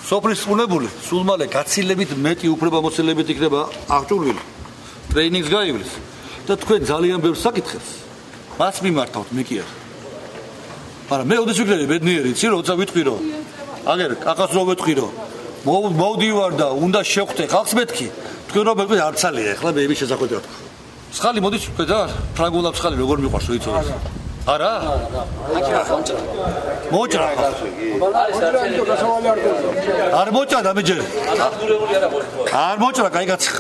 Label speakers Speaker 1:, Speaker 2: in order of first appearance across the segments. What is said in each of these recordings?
Speaker 1: სოფლის წუნებული სულ მალე გაცილებით მეტი უფლებამოსილებით იქნება აღჭურვილი. ტრეინინგს გაივლის და თქვენ ძალიან ბევრ საკითხებს მას მიმართავთ, მე კი არა. მაგრამ მე ოდესმე ვიქნები ბედნიერი, იცი როცა ვიტყვი რომ აგერ კაკას რო ვეთქვი რომ მოვდივარ და უნდა შევხვდე ხალხს მეთქი, თქვენ რომ მე არ ცალია ახლა მე იმის შესახვედრად ვთქვა. Სხალი მოდის თქვენ და ფრანგულა სხალი როგორ მიყვარს რო იცოდეთ. არა? მოჭრა. არ მოჭრა და მე ჯერ. არ მოჭრა, კაი კაცი.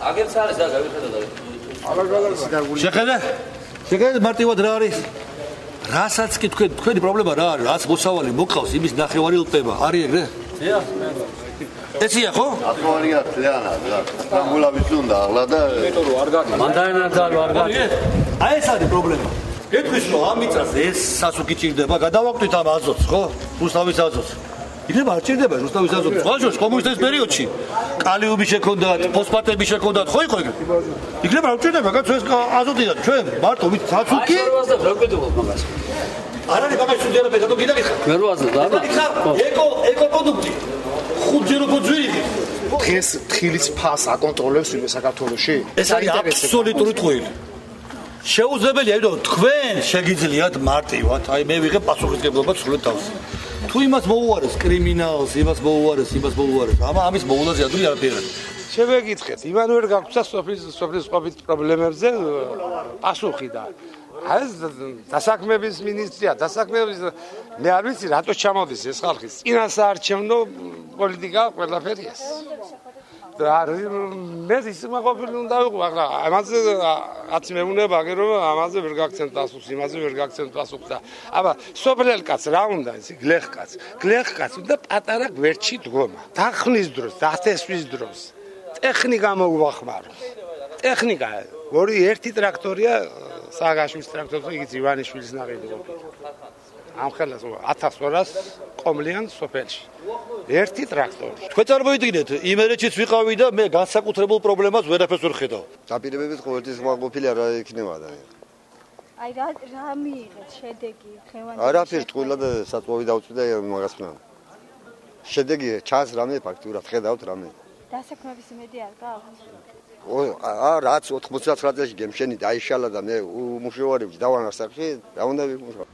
Speaker 1: აგერც არის და გავითხედა. შეხედე მარტივად რა არის? რასაც კი თქვენი პრობლემა რა არის? რაც მოსავალი მოყავს, იმის ნახევარი უტება. არის ეგრე? ესია ხო?
Speaker 2: აკვალია თლიანა და ფრანგულა ვის უნდა ახლა და მეტორო არ გაქვს. მანდაენაძალო არ გაქვს.
Speaker 1: აი ეს არის პრობლემა. ეთქვის რომ ამ მიწას ეს სასუქი ჭირდება, გადავაკვდით ამ აზოტს, ხო? რუსთავის აზოტს. იქნება არ ჭირდება რუსთავის აზოტს. ხვალშოს კომუნისტების პერიოდში კალიუმი შექონდათ, ფოსფატები შექონდათ, ხო იყო ეგრე? იქნება არ ჭირდება, კაცო ეს აზოტი და ჩვენ მარტო ვით სასუქი? არ არის მაგას უძერა ბედო გიდაგიხარ.
Speaker 3: ვერ ვაზრობ და
Speaker 1: ეკო პროდუქტი. ხუთჯერ უფრო ძვირი.
Speaker 4: დღეს თხილის ფას აკონტროლებს ვინმე საქართველოში?
Speaker 1: ეს არის აბსოლუტური ტყუილი. შეუძლებელია, რომ თქვენ შეგიძლიათ მარტივად, აი მე ვიღებ პასუხისმგებლობა სრულად თავს. თუ იმას მოუარეს კრიმინალს, იმას მოუარეს, ამის მოულაზე ადვილი არაფერი არ არის.
Speaker 5: შევეკითხეთ, ივან ვერ გაქვს სოფლის ყოფით პრობლემებზე პასუხი და ეს დასაქმების მინისტრია, მე არ ვიცი რატო ჩამოდის ეს ხალხის წინასაარჩევნო პოლიტიკა ყველაფერი ეს. მე ისმა ყოფილი უნდა ვიყო, ახლა ამაზე რაც მეუნება რომ ამაზე ვერ გაგცემ პასუხს, იმაზე ვერ გაგცემ პასუხს და აბა სოფლელ კაც რა უნდა ისი გლეხკაც უნდა პატარა გვერდში დგომა. დახნის დროს, დათესვის დროს ტექნიკა მოგვახმაროს. ტექნიკა ერთი ტრაქტორია სააგაშვილის ტრაქტორი, იგიც ივანიშვილის ნაყიდი ყოფილი. ამ ხელას 1200 ყომლიან სოფელში. ერთი ტრაქტორი.
Speaker 1: თქვენ წარმოიდგინეთ, იმერეთშიც ვიყავი და მე განსაკუთრებულ პრობლემას ვერაფერს ვერ ხედავ.
Speaker 2: დაპირებებით ყოველთვის მოყოფილია რა იქნება ადამიანი.
Speaker 6: აი რა მიიღეთ შედეგი ხევანი?
Speaker 2: არაფერ ტყუილა და საწვავი დავწვიდა მაგას ხნა. შედეგი ჩანს რამე ფაქტურად ხედავთ რამე.
Speaker 6: დასაქმების იმედი არ გააქვს?
Speaker 2: რაც 99 წელს გემშენი დაიშალა და მე უმუშევარებში დავანარსახი, რა უნდა ვიმუშაო?